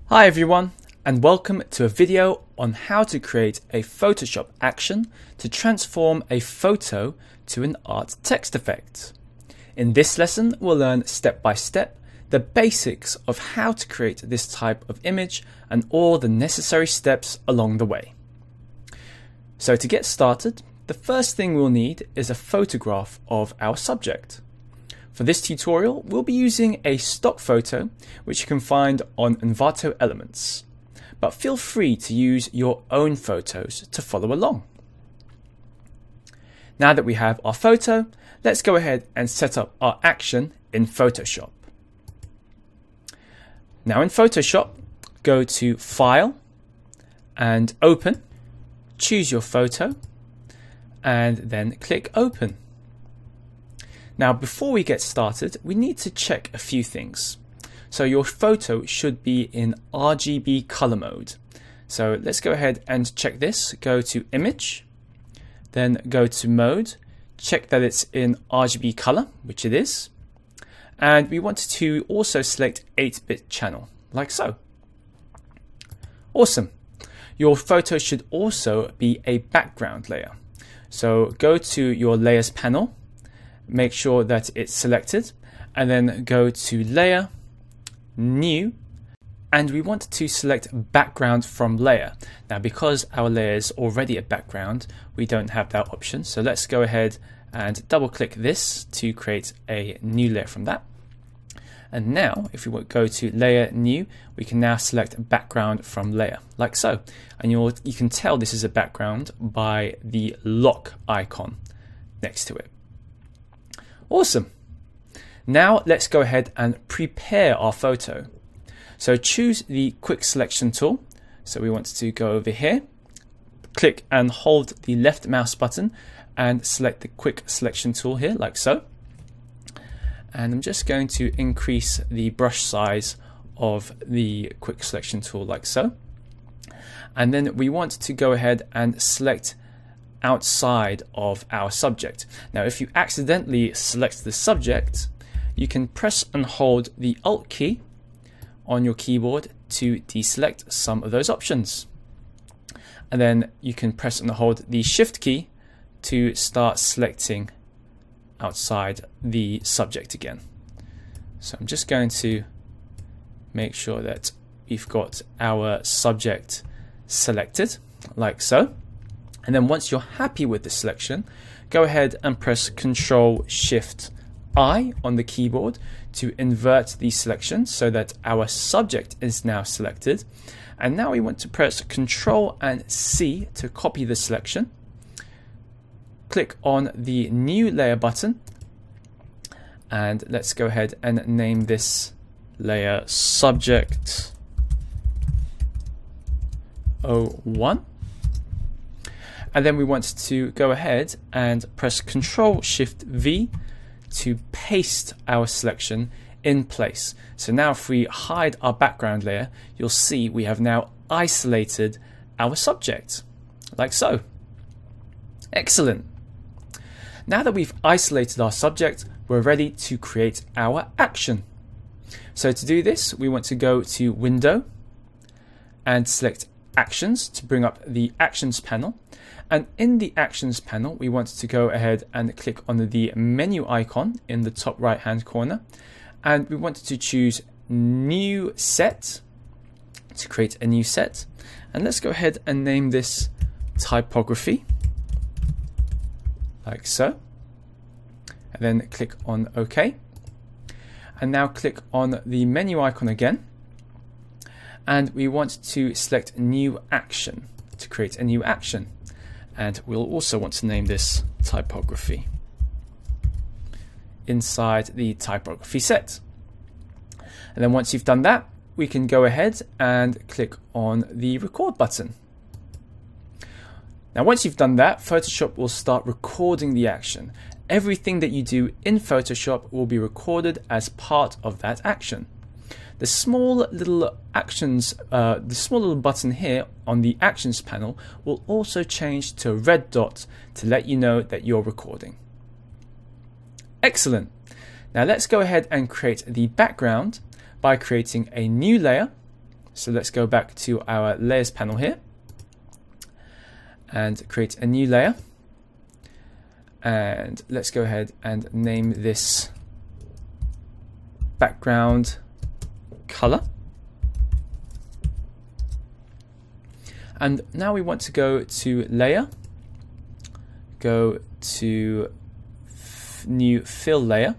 Hi everyone, and welcome to a video on how to create a Photoshop action to transform a photo to an art text effect. In this lesson, we'll learn step by step the basics of how to create this type of image and all the necessary steps along the way. So to get started, the first thing we'll need is a photograph of our subject. For this tutorial, we'll be using a stock photo, which you can find on Envato Elements, but feel free to use your own photos to follow along. Now that we have our photo, let's go ahead and set up our action in Photoshop. Now in Photoshop, go to File and Open, choose your photo, and then click Open. Now, before we get started, we need to check a few things. So your photo should be in RGB color mode. So let's go ahead and check this. Go to Image, then go to Mode, check that it's in RGB color, which it is. And we want to also select 8-bit channel, like so. Awesome. Your photo should also be a background layer. So go to your Layers panel, make sure that it's selected, and then go to Layer, New, and we want to select Background from Layer. Now because our layer is already a background, we don't have that option, so let's go ahead and double click this to create a new layer from that. And now if we go to Layer, New, we can now select Background from Layer, like so. And you can tell this is a background by the lock icon next to it. Awesome. Now let's go ahead and prepare our photo. So choose the quick selection tool. So we want to go over here, click and hold the left mouse button and select the quick selection tool here, like so. And I'm just going to increase the brush size of the quick selection tool, like so. And then we want to go ahead and select outside of our subject. Now if you accidentally select the subject, you can press and hold the Alt key on your keyboard to deselect some of those options. And then you can press and hold the Shift key to start selecting outside the subject again. So I'm just going to make sure that we've got our subject selected, like so. And then once you're happy with the selection, go ahead and press Ctrl-Shift-I on the keyboard to invert the selection so that our subject is now selected. And now we want to press Ctrl and C to copy the selection. Click on the New Layer button. And let's go ahead and name this layer Subject 01. And then we want to go ahead and press Ctrl-Shift-V to paste our selection in place. So now if we hide our background layer, you'll see we have now isolated our subject, like so. Excellent. Now that we've isolated our subject, we're ready to create our action. So to do this, we want to go to Window and select Actions to bring up the Actions panel. And in the Actions panel, we want to go ahead and click on the menu icon in the top right hand corner. And we want to choose New Set to create a new set. And let's go ahead and name this Typography, like so. And then click on OK. And now click on the menu icon again. And we want to select New Action to create a new action. And we'll also want to name this Typography inside the Typography set. And then once you've done that, we can go ahead and click on the Record button. Now once you've done that, Photoshop will start recording the action. Everything that you do in Photoshop will be recorded as part of that action. The small little actions, the small little button here on the Actions panel will also change to a red dot to let you know that you're recording. Excellent. Now let's go ahead and create the background by creating a new layer. So let's go back to our layers panel here and create a new layer. And let's go ahead and name this background color. And now we want to go to layer, go to new fill layer,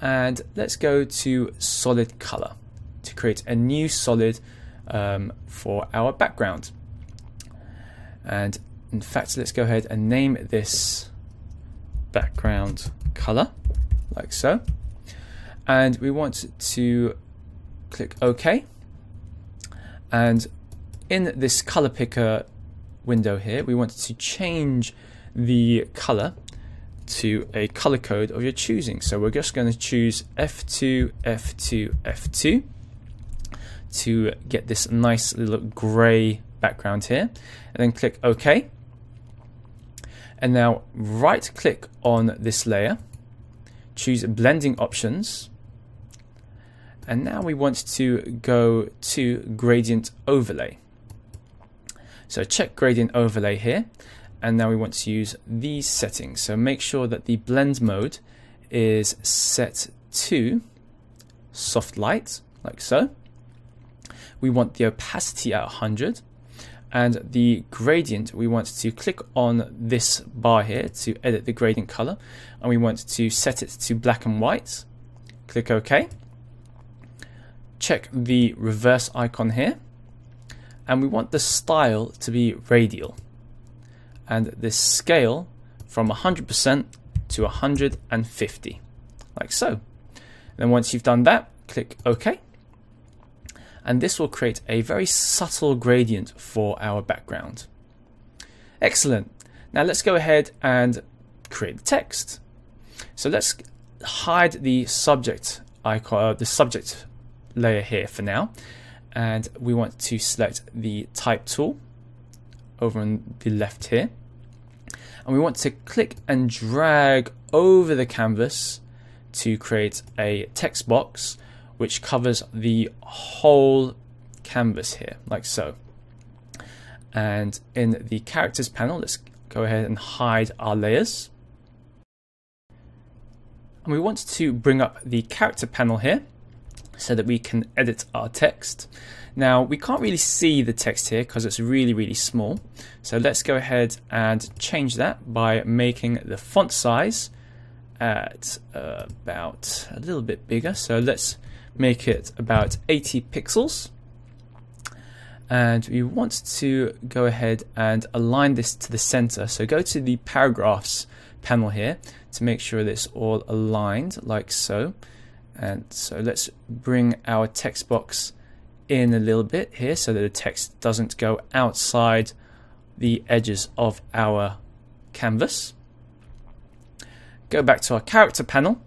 and let's go to solid color to create a new solid for our background. And in fact, let's go ahead and name this background color like so. And we want to click OK. And in this color picker window here, we want to change the color to a color code of your choosing. So we're just going to choose F2, F2, F2 to get this nice little gray background here, and then click OK. And now right click on this layer, choose blending options, and now we want to go to gradient overlay. So check gradient overlay here, and now we want to use these settings. So make sure that the blend mode is set to soft light, like so. We want the opacity at 100, and the gradient, we want to click on this bar here to edit the gradient color, and we want to set it to black and white. Click OK. Check the reverse icon here, and we want the style to be radial, and this scale from 100% to 150, like so. Then once you've done that, click OK, and this will create a very subtle gradient for our background. Excellent. Now let's go ahead and create the text. So let's hide the subject icon, the subject layer here for now, and we want to select the type tool over on the left here, and we want to click and drag over the canvas to create a text box which covers the whole canvas here, like so. And in the characters panel, let's go ahead and hide our layers, and we want to bring up the character panel here so that we can edit our text. Now we can't really see the text here because it's really small, so let's go ahead and change that by making the font size at about a little bit bigger. So let's make it about 80 pixels, and we want to go ahead and align this to the center. So go to the paragraphs panel here to make sure that it's all aligned like so. And so let's bring our text box in a little bit here so that the text doesn't go outside the edges of our canvas. Go back to our character panel,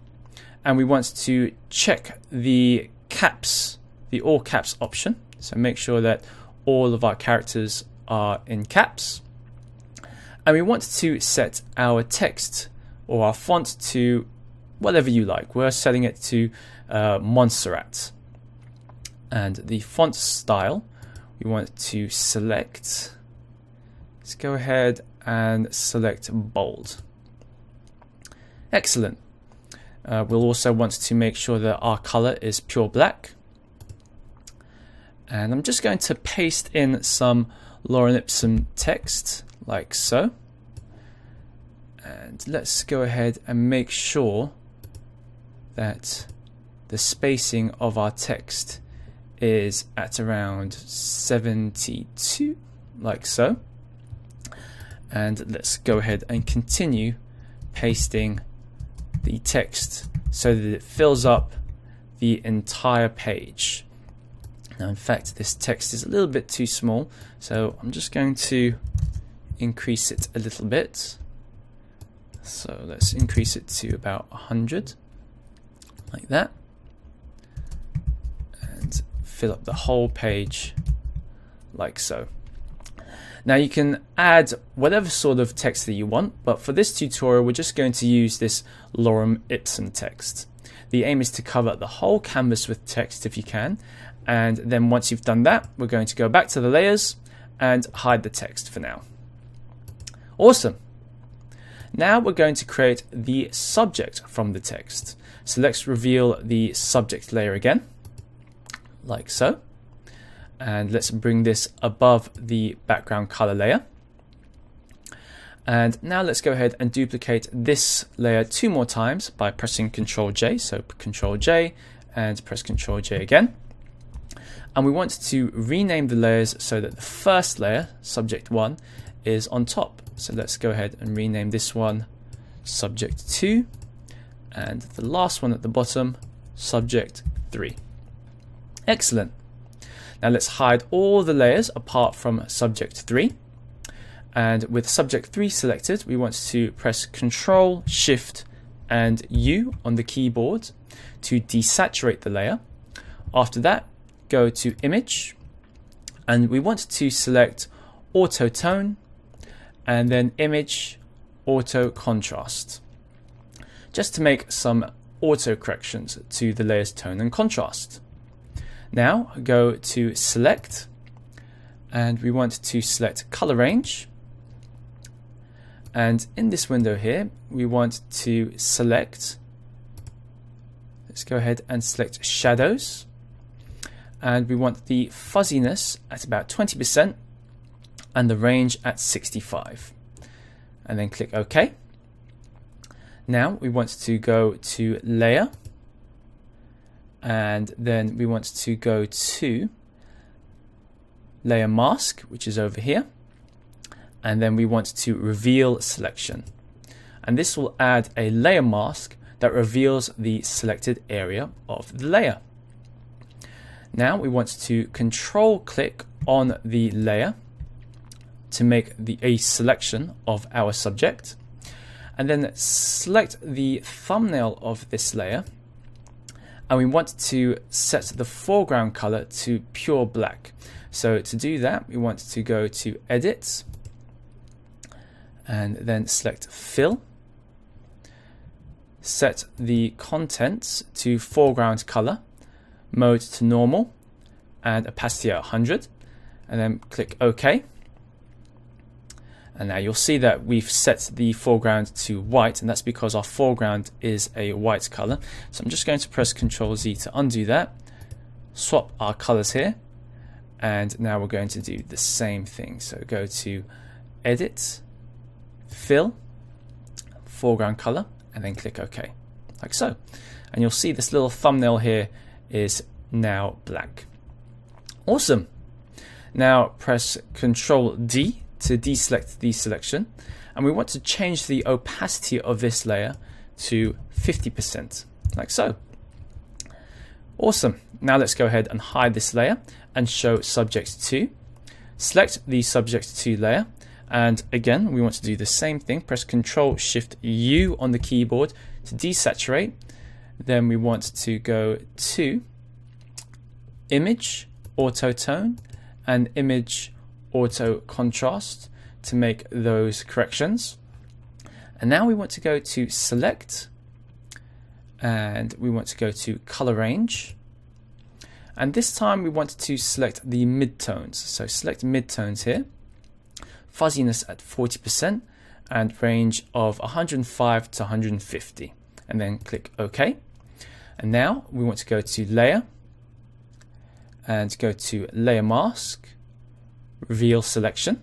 and we want to check the caps, the all caps option. So make sure that all of our characters are in caps. And we want to set our text or our font to whatever you like. We're setting it to Montserrat. And the font style, we want to select, let's go ahead and select bold. Excellent. We'll also want to make sure that our color is pure black. And I'm just going to paste in some lorem ipsum text like so. And let's go ahead and make sure that the spacing of our text is at around 72, like so. And let's go ahead and continue pasting the text so that it fills up the entire page. Now in fact this text is a little bit too small, so I'm just going to increase it a little bit. So let's increase it to about 100, like that, and fill up the whole page like so. Now you can add whatever sort of text that you want, but for this tutorial we're just going to use this lorem ipsum text. The aim is to cover the whole canvas with text if you can, And then once you've done that, we're going to go back to the layers and hide the text for now. Awesome. Now we're going to create the subject from the text. So let's reveal the subject layer again, like so. And let's bring this above the background color layer. And now let's go ahead and duplicate this layer 2 more times by pressing Ctrl J. So Ctrl J and press Ctrl J again. And we want to rename the layers so that the first layer, subject 1, is on top. So let's go ahead and rename this one subject 2, and the last one at the bottom, subject 3. Excellent. Now let's hide all the layers apart from subject 3. And with subject 3 selected, we want to press Ctrl, Shift, and U on the keyboard to desaturate the layer. After that, go to Image, and we want to select Auto Tone, and then Image Auto Contrast, just to make some auto corrections to the layer's tone and contrast. Now go to Select, and we want to select Color Range, and in this window here we want to select, let's go ahead and select Shadows, and we want the fuzziness at about 20% and the range at 65, and then click OK. Now we want to go to Layer, and then we want to go to Layer Mask, which is over here, and then we want to Reveal Selection, and this will add a layer mask that reveals the selected area of the layer. Now we want to Control click on the layer to make a selection of our subject, and then select the thumbnail of this layer, and we want to set the foreground color to pure black. So to do that, we want to go to Edit, and then select Fill, set the contents to foreground color, mode to normal, and opacity at 100, and then click OK. And now you'll see that we've set the foreground to white, and that's because our foreground is a white color. So I'm just going to press Ctrl Z to undo that, swap our colors here, and now we're going to do the same thing. So go to Edit, Fill, Foreground Color, and then click OK, like so. And you'll see this little thumbnail here is now black. Awesome. Now press Ctrl D to deselect the selection, and we want to change the opacity of this layer to 50%, like so. Awesome. Now let's go ahead and hide this layer and show subject 2. Select the subject 2 layer, and again we want to do the same thing. Press Ctrl Shift U on the keyboard to desaturate. Then we want to go to Image Auto Tone and Image Auto Contrast to make those corrections. And now we want to go to Select, and we want to go to Color Range, and this time we want to select the midtones. So select midtones here, fuzziness at 40%, and range of 105 to 150, and then click OK. And now we want to go to Layer, and go to Layer Mask, Reveal Selection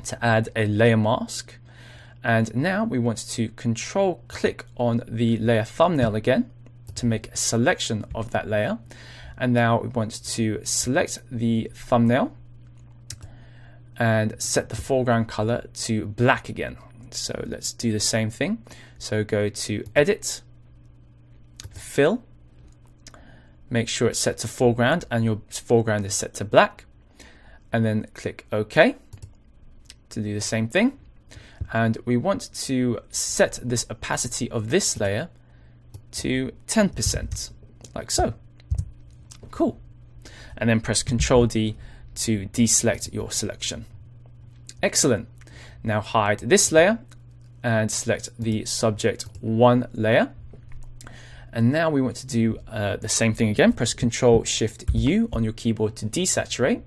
to add a layer mask. And now we want to Control click on the layer thumbnail again to make a selection of that layer. And now we want to select the thumbnail and set the foreground color to black again. So let's do the same thing. So go to Edit, Fill, make sure it's set to foreground and your foreground is set to black, and then click OK to do the same thing. And we want to set this opacity of this layer to 10%, like so. Cool. And then press Ctrl D to deselect your selection. Excellent. Now hide this layer and select the subject 1 layer. And now we want to do the same thing again. Press Ctrl Shift U on your keyboard to desaturate.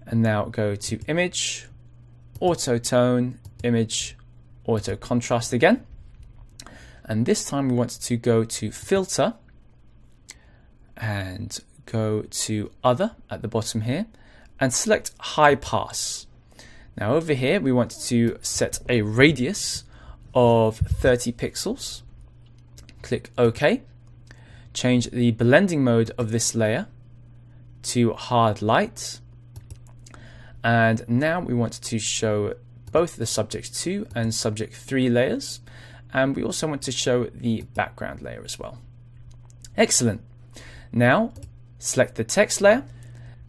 And now go to Image, Auto Tone, Image, Auto Contrast again. And this time we want to go to Filter and go to Other at the bottom here and select High Pass. Now over here we want to set a radius of 30 pixels. Click OK. Change the blending mode of this layer to hard light. And now we want to show both the subject 2 and subject 3 layers. And we also want to show the background layer as well. Excellent. Now select the text layer,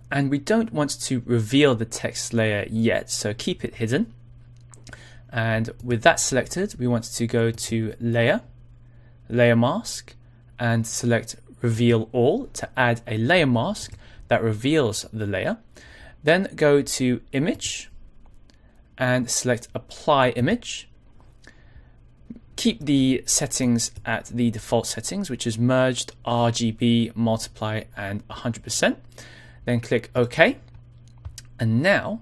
and we don't want to reveal the text layer yet, so keep it hidden. And with that selected, we want to go to Layer, Layer Mask, and select Reveal All to add a layer mask that reveals the layer. Then go to Image and select Apply Image. Keep the settings at the default settings, which is merged, RGB, multiply, and 100%. Then click OK. And now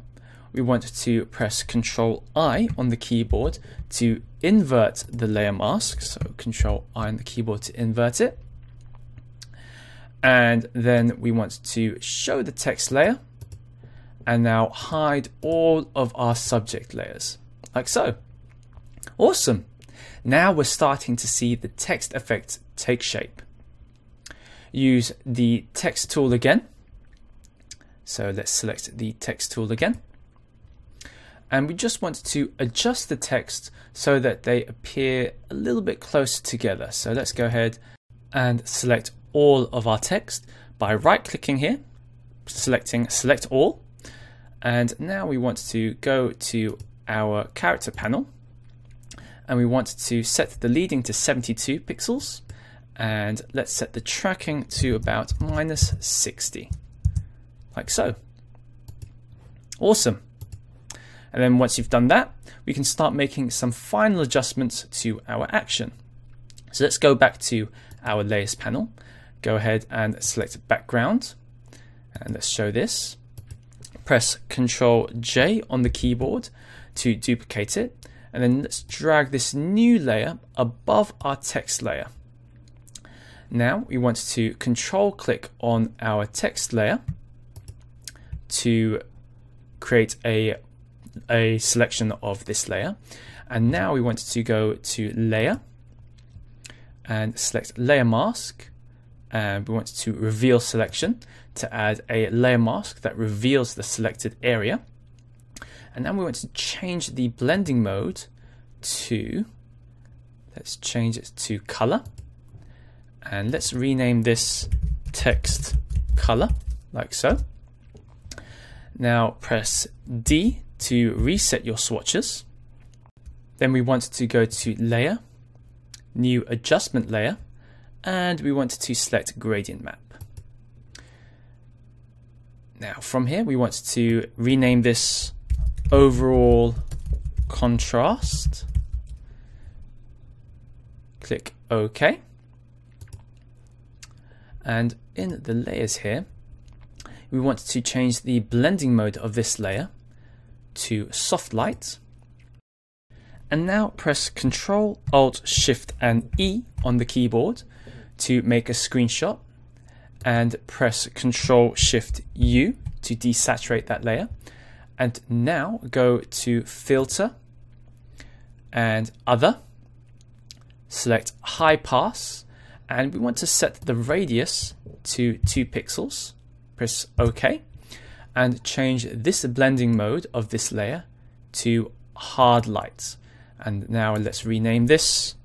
we want to press Ctrl I on the keyboard to invert the layer mask. So Ctrl I on the keyboard to invert it. And then we want to show the text layer and now hide all of our subject layers, like so. Awesome. Now we're starting to see the text effect take shape. Use the text tool again. So let's select the text tool again. And we just want to adjust the text so that they appear a little bit closer together. So let's go ahead and select all of our text by right-clicking here, selecting Select All. And now we want to go to our character panel. And we want to set the leading to 72 pixels, and let's set the tracking to about -60, like so. Awesome. And then once you've done that, we can start making some final adjustments to our action. So let's go back to our layers panel, go ahead and select background, and let's show this. Press Ctrl J on the keyboard to duplicate it. And then let's drag this new layer above our text layer. Now we want to control click on our text layer to create a selection of this layer. And now we want to go to Layer and select Layer Mask. And we want to reveal selection to add a layer mask that reveals the selected area. And now we want to change the blending mode to, let's change it to color. And let's rename this text color, like so. Now press D to reset your swatches. Then we want to go to Layer, New Adjustment Layer, and we want to select Gradient Map. Now from here we want to rename this Overall Contrast. Click OK. And in the layers here, we want to change the blending mode of this layer to Soft Light. And now press Ctrl, Alt, Shift, and E on the keyboard to make a screenshot. And press Ctrl, Shift, U to desaturate that layer. And now go to Filter and Other, select High Pass, and we want to set the radius to 2 pixels. Press OK, and change this blending mode of this layer to Hard Light. And now let's rename this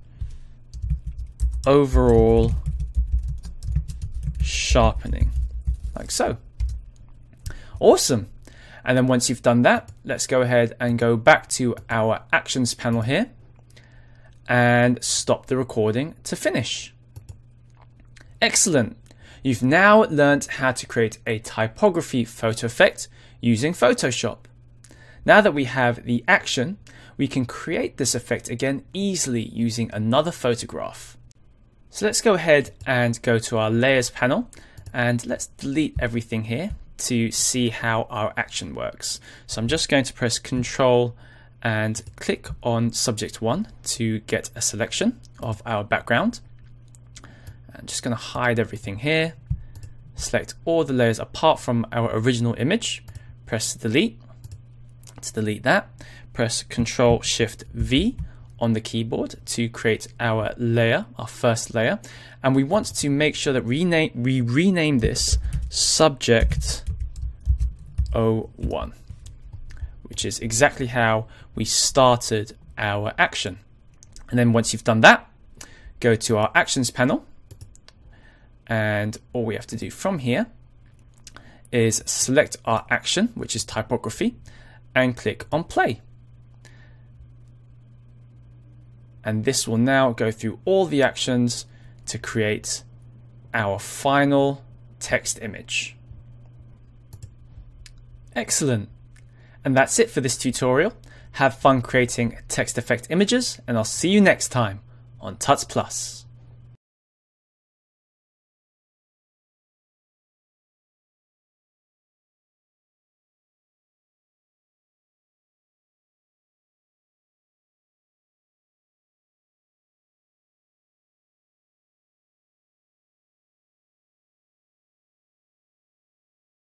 Overall Sharpening, like so. Awesome. And then once you've done that, let's go ahead and go back to our Actions panel here and stop the recording to finish. Excellent. You've now learned how to create a typography photo effect using Photoshop. Now that we have the action, we can create this effect again easily using another photograph. So let's go ahead and go to our layers panel and let's delete everything here to see how our action works. So I'm just going to press Control and click on subject 1 to get a selection of our background. I'm just going to hide everything here, select all the layers apart from our original image, press delete to delete that, press Control Shift V on the keyboard to create our layer, our first layer, and we want to make sure that we rename this subject 01, which is exactly how we started our action. And then once you've done that, go to our actions panel, and all we have to do from here is select our action, which is typography, and click on play. And this will now go through all the actions to create our final text image. Excellent. And that's it for this tutorial. Have fun creating text effect images, and I'll see you next time on Tuts Plus.